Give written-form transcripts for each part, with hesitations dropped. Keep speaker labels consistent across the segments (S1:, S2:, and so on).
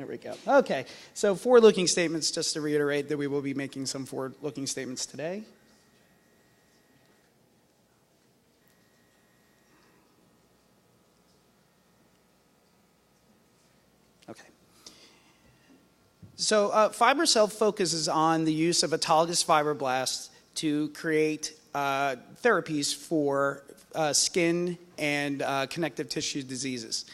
S1: There we go. Okay, so forward-looking statements, just to reiterate that we will be making some forward-looking statements today. Okay. So Fibrocell focuses on the use of autologous fibroblasts to create therapies for skin and connective tissue diseases.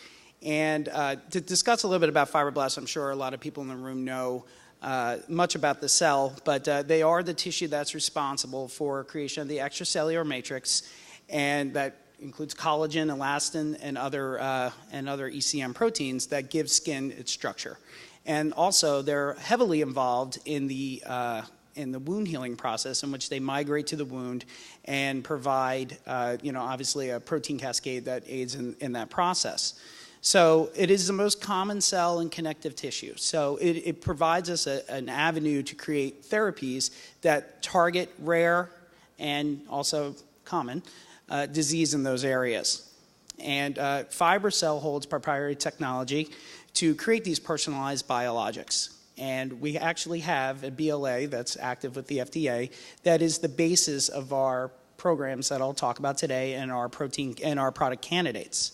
S1: And to discuss a little bit about fibroblasts, I'm sure a lot of people in the room know much about the cell, but they are the tissue that's responsible for creation of the extracellular matrix, and that includes collagen, elastin, and other ECM proteins that give skin its structure. And also, they're heavily involved in the wound healing process, in which they migrate to the wound and provide, obviously a protein cascade that aids in that process. So it is the most common cell in connective tissue. So it provides us an avenue to create therapies that target rare and also common disease in those areas. And Fibrocell holds proprietary technology to create these personalized biologics. And we actually have a BLA that's active with the FDA that is the basis of our programs that I'll talk about today and our protein and our product candidates.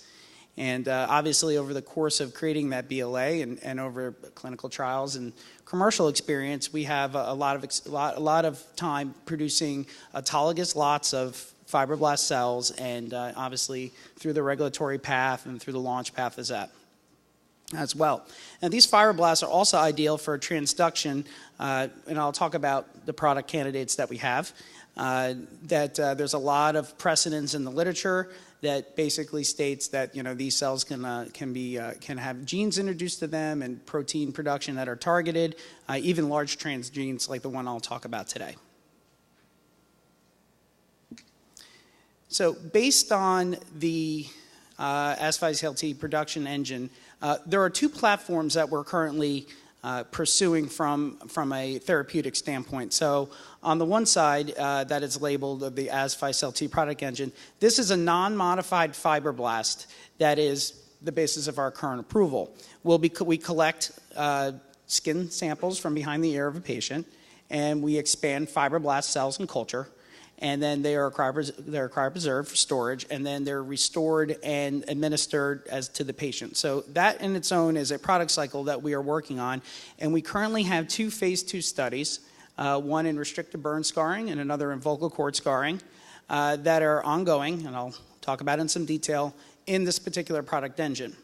S1: And obviously, over the course of creating that BLA and over clinical trials and commercial experience, we have a lot of time producing autologous lots of fibroblast cells, and obviously through the regulatory path and through the launch path as well. And these fibroblasts are also ideal for transduction, and I'll talk about the product candidates that we have. There's a lot of precedence in the literature that basically states that these cells can have genes introduced to them and protein production that are targeted, even large transgenes like the one I'll talk about today. So based on the azficel-T production engine, there are two platforms that we're currently pursuing from a therapeutic standpoint. So on the one side, that is labeled the azficel-T product engine. This is a non-modified fibroblast that is the basis of our current approval. We collect skin samples from behind the ear of a patient, and we expand fibroblast cells in culture, and then they are cryopreserved for storage, and then they're restored and administered to the patient. So that in its own is a product cycle that we are working on, and we currently have two phase 2 studies, one in restrictive burn scarring and another in vocal cord scarring, that are ongoing, and I'll talk about in some detail, in this particular product engine.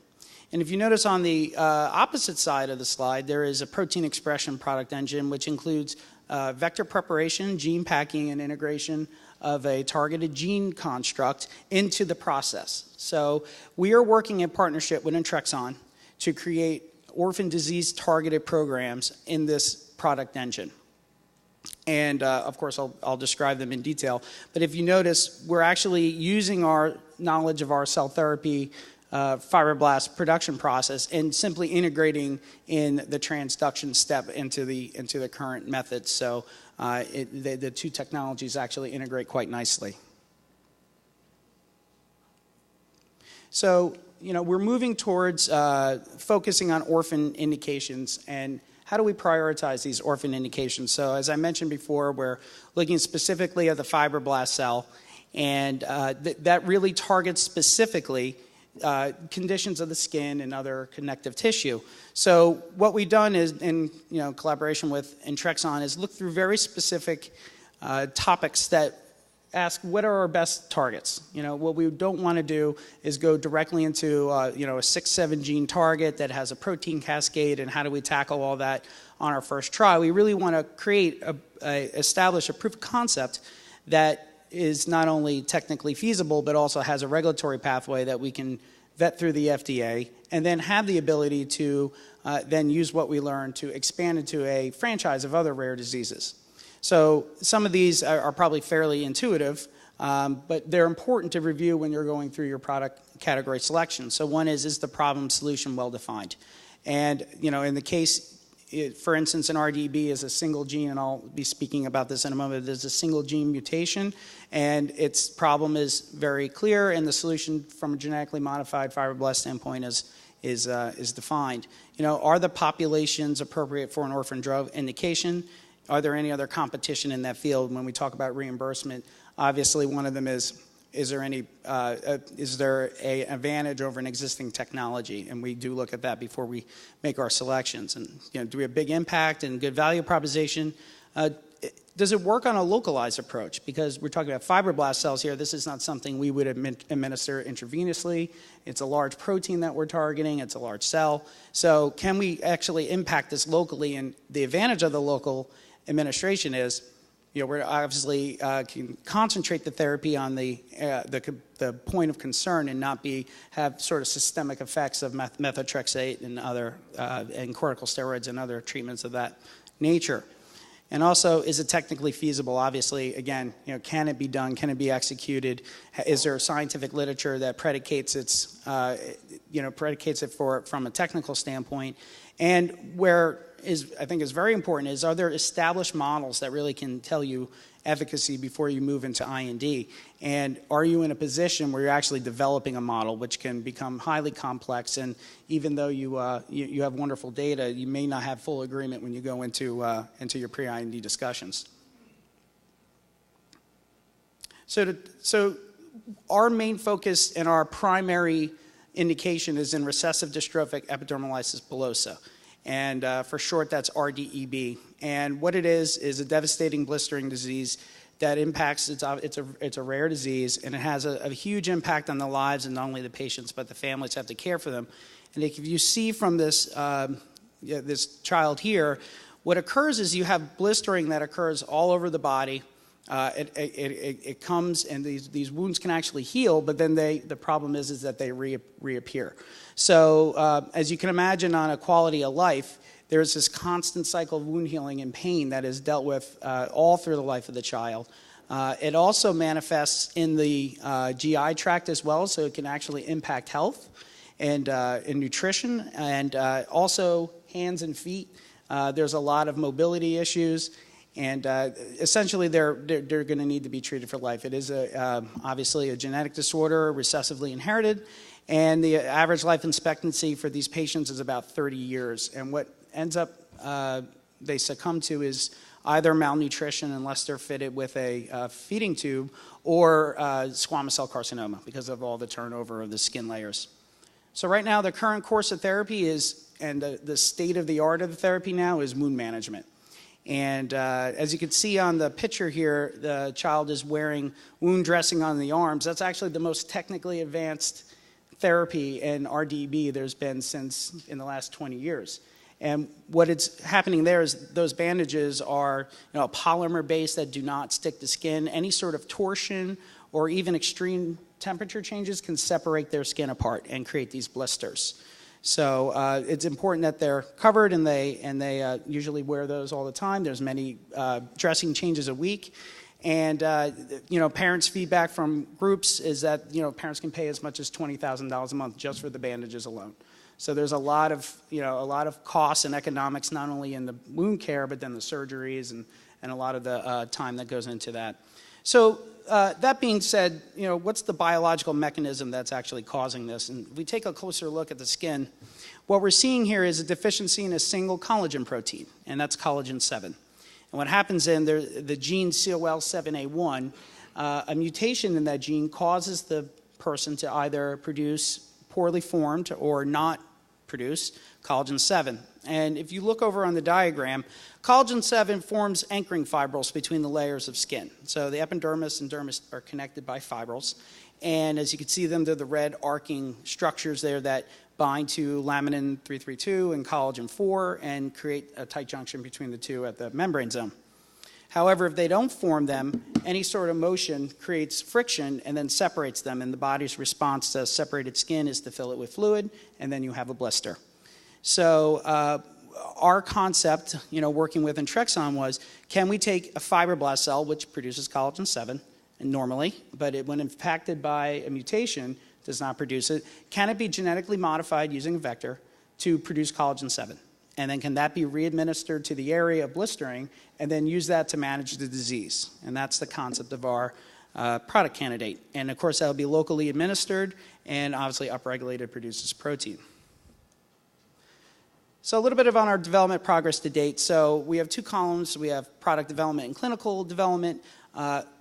S1: And if you notice on the opposite side of the slide, there is a protein expression product engine, which includes vector preparation, gene packing, and integration of a targeted gene construct into the process. So we are working in partnership with Intrexon to create orphan disease targeted programs in this product engine. And of course, I'll describe them in detail. But if you notice, we're actually using our knowledge of our cell therapy fibroblast production process and simply integrating in the transduction step into the current methods. So the two technologies actually integrate quite nicely. So we're moving towards focusing on orphan indications, and how do we prioritize these orphan indications? So as I mentioned before, we're looking specifically at the fibroblast cell, and that really targets specifically conditions of the skin and other connective tissue. So what we've done is, in collaboration with Intrexon, is look through very specific topics that ask what are our best targets. What we don't want to do is go directly into a 6-7 gene target that has a protein cascade, and how do we tackle all that on our first try. We really want to establish a proof of concept that is not only technically feasible, but also has a regulatory pathway that we can vet through the FDA, and then have the ability to then use what we learn to expand into a franchise of other rare diseases. So some of these are probably fairly intuitive, but they're important to review when you're going through your product category selection. So one is the problem solution well defined? And in the case, for instance, an RDB is a single gene, and I'll be speaking about this in a moment. There's a single gene mutation, and its problem is very clear, and the solution from a genetically modified fibroblast standpoint is defined. Are the populations appropriate for an orphan drug indication? Are there any other competition in that field? When we talk about reimbursement, obviously one of them is there an advantage over an existing technology? And we do look at that before we make our selections. And do we have big impact and good value proposition? Does it work on a localized approach? Because we're talking about fibroblast cells here. This is not something we would administer intravenously. It's a large protein that we're targeting. It's a large cell. So can we actually impact this locally? And the advantage of the local administration is, we're obviously can concentrate the therapy on the point of concern and not have sort of systemic effects of methotrexate and other and corticosteroids and other treatments of that nature. And also, is it technically feasible? Obviously, again, can it be done? Can it be executed? Is there scientific literature that predicates it from a technical standpoint? And where I think is very important is, are there established models that really can tell you efficacy before you move into IND? And are you in a position where you're actually developing a model, which can become highly complex? And even though you have wonderful data, you may not have full agreement when you go into your pre-IND discussions. So our main focus and our primary indication is in recessive dystrophic epidermolysis bullosa. And for short, that's RDEB. And what it is a devastating blistering disease that impacts, it's a rare disease, and it has a huge impact on the lives of not only the patients, but the families have to care for them. And if you see from this child here, what occurs is you have blistering that occurs all over the body. It comes, and these wounds can actually heal, but then the problem is that they reappear. So as you can imagine, on a quality of life, there's this constant cycle of wound healing and pain that is dealt with all through the life of the child. It also manifests in the GI tract as well, so it can actually impact health and nutrition, and also hands and feet. There's a lot of mobility issues. And essentially, they're going to need to be treated for life. It is obviously a genetic disorder, recessively inherited, and the average life expectancy for these patients is about 30 years. And what ends up they succumb to is either malnutrition unless they're fitted with a feeding tube, or squamous cell carcinoma because of all the turnover of the skin layers. So right now, the current course of therapy is, and the state of the art of the therapy now is wound management. And as you can see on the picture here, the child is wearing wound dressing on the arms. That's actually the most technically advanced therapy in RDEB there's been since in the last 20 years. And what is happening there is those bandages are a polymer base that do not stick to skin. Any sort of torsion or even extreme temperature changes can separate their skin apart and create these blisters. So it's important that they're covered, and they usually wear those all the time. There's many dressing changes a week. And parents' feedback from groups is that parents can pay as much as $20,000 a month just for the bandages alone. So there's a lot of costs and economics, not only in the wound care, but then the surgeries and a lot of the time that goes into that. So that being said, what's the biological mechanism that's actually causing this? And if we take a closer look at the skin, what we're seeing here is a deficiency in a single collagen protein, and that's collagen 7. And what happens in the gene COL7A1, a mutation in that gene causes the person to either produce poorly formed or not produce collagen 7. And if you look over on the diagram, collagen 7 forms anchoring fibrils between the layers of skin. So the epidermis and dermis are connected by fibrils. And as you can see them, they're the red arcing structures there that bind to laminin 332 and collagen 4 and create a tight junction between the two at the membrane zone. However, if they don't form them, any sort of motion creates friction and then separates them, and the body's response to separated skin is to fill it with fluid, and then you have a blister. So our concept, working with Intrexon was, can we take a fibroblast cell, which produces collagen 7 normally, but when impacted by a mutation, does not produce it, can it be genetically modified using a vector to produce collagen 7? And then can that be re-administered to the area of blistering and then use that to manage the disease? And that's the concept of our product candidate. And of course, that'll be locally administered and obviously upregulated, produces protein. So a little bit on our development progress to date. So we have two columns. We have product development and clinical development.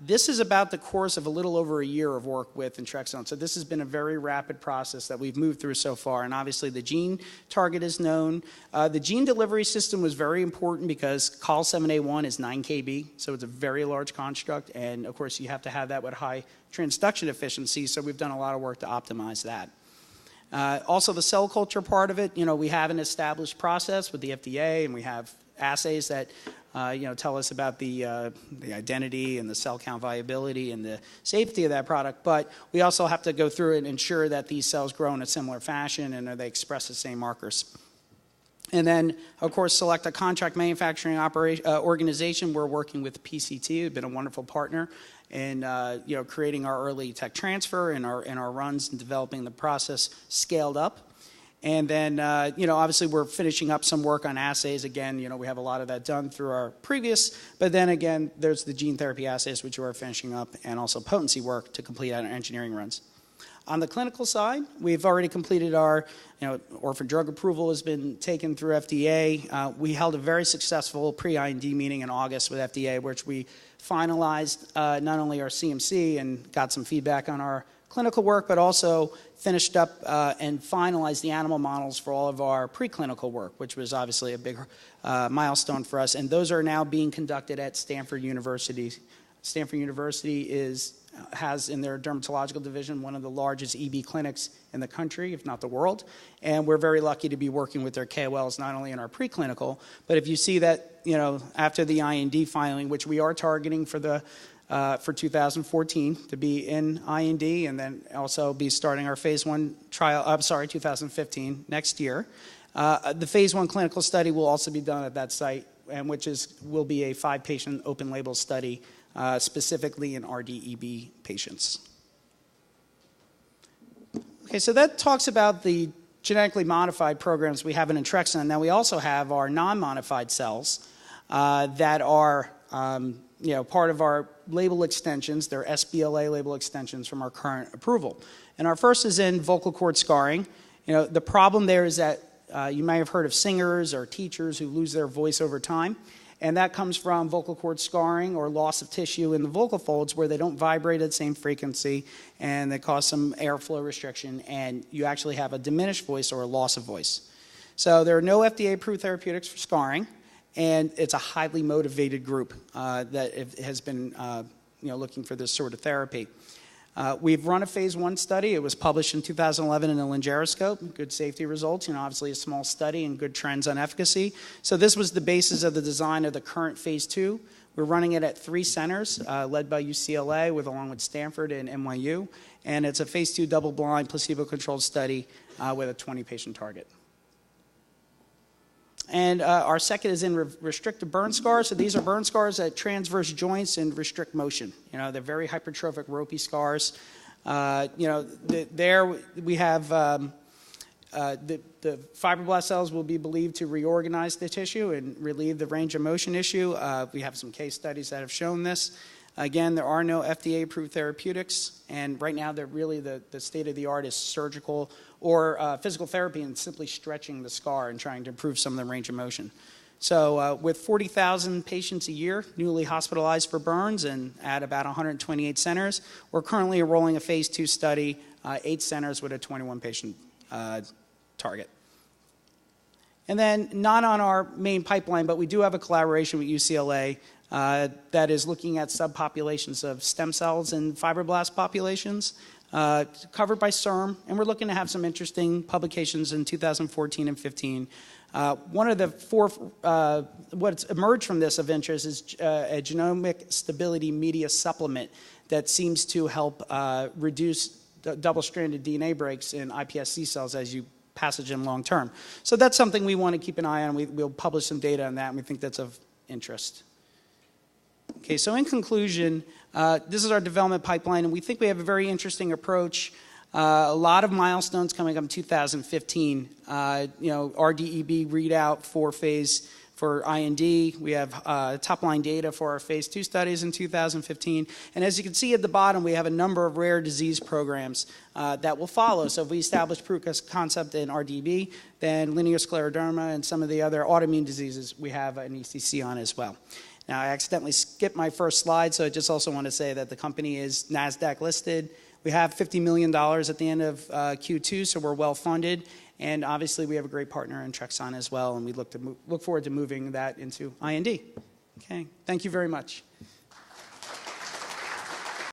S1: This is about the course of a little over a year of work with Intrexon. So this has been a very rapid process that we've moved through so far. And obviously the gene target is known. The gene delivery system was very important because COL7A1 is 9 kb. So it's a very large construct. And of course you have to have that with high transduction efficiency. So we've done a lot of work to optimize that. Also the cell culture part of it, we have an established process with the FDA, and we have assays that tell us about the identity and the cell count viability and the safety of that product. But we also have to go through and ensure that these cells grow in a similar fashion and they express the same markers. And then, of course, select a contract manufacturing organization. We're working with PCT, who've been a wonderful partner in creating our early tech transfer and our runs and developing the process scaled up. And then, obviously we're finishing up some work on assays. Again, we have a lot of that done through our previous, but then again, there's the gene therapy assays, which we're finishing up, and also potency work to complete our engineering runs. On the clinical side, we've already completed our, orphan drug approval has been taken through FDA. We held a very successful pre-IND meeting in August with FDA, which we finalized not only our CMC and got some feedback on our clinical work, but also finished up and finalized the animal models for all of our preclinical work, which was obviously a big milestone for us. And those are now being conducted at Stanford University. Stanford University has in their dermatological division one of the largest EB clinics in the country, if not the world. And we're very lucky to be working with their KOLs, not only in our preclinical, but if you see that, after the IND filing, which we are targeting for 2014 to be in IND, and then also be starting our phase 1 trial, 2015, next year. The phase 1 clinical study will also be done at that site, and will be a 5-patient open label study specifically in RDEB patients. Okay, so that talks about the genetically modified programs we have in Intrexon. Now we also have our non-modified cells that are part of our label extensions. They're SBLA label extensions from our current approval. And our first is in vocal cord scarring. The problem there is that you may have heard of singers or teachers who lose their voice over time. And that comes from vocal cord scarring or loss of tissue in the vocal folds where they don't vibrate at the same frequency, and they cause some airflow restriction, and you actually have a diminished voice or a loss of voice. So there are no FDA-approved therapeutics for scarring, and it's a highly motivated group that has been looking for this sort of therapy. We've run a phase 1 study. It was published in 2011 in a Laryngoscope. Good safety results, obviously a small study and good trends on efficacy. So this was the basis of the design of the current phase 2. We're running it at 3 centers, led by UCLA, along with Stanford and NYU. And it's a phase 2 double-blind, placebo-controlled study with a 20-patient target. And our second is in restrictive burn scars. So these are burn scars at transverse joints and restrict motion. They're very hypertrophic, ropey scars. There we have the fibroblast cells will be believed to reorganize the tissue and relieve the range of motion issue. We have some case studies that have shown this. Again, there are no FDA-approved therapeutics, and right now they're really the state-of-the-art is surgical or physical therapy and simply stretching the scar and trying to improve some of the range of motion. So with 40,000 patients a year newly hospitalized for burns and at about 128 centers, we're currently enrolling a phase 2 study, 8 centers with a 21-patient target. And then not on our main pipeline, but we do have a collaboration with UCLA that is looking at subpopulations of stem cells and fibroblast populations covered by CERM, and we're looking to have some interesting publications in 2014 and 15. One of the what's emerged from this of interest is a genomic stability media supplement that seems to help reduce double-stranded DNA breaks in iPSC cells as you passage them long term. So that's something we want to keep an eye on. We'll publish some data on that, and we think that's of interest. Okay, so in conclusion, this is our development pipeline, and we think we have a very interesting approach. A lot of milestones coming up in 2015. RDEB readout for phase for IND. We have top-line data for our phase 2 studies in 2015. And as you can see at the bottom, we have a number of rare disease programs that will follow. So if we establish proof of concept in RDB, then linear scleroderma and some of the other autoimmune diseases we have an ECC on as well. Now, I accidentally skipped my first slide, so I just also want to say that the company is NASDAQ listed. We have $50 million at the end of Q2, so we're well funded. And obviously, we have a great partner in Intrexon as well, and we look forward to moving that into IND. Okay, thank you very much.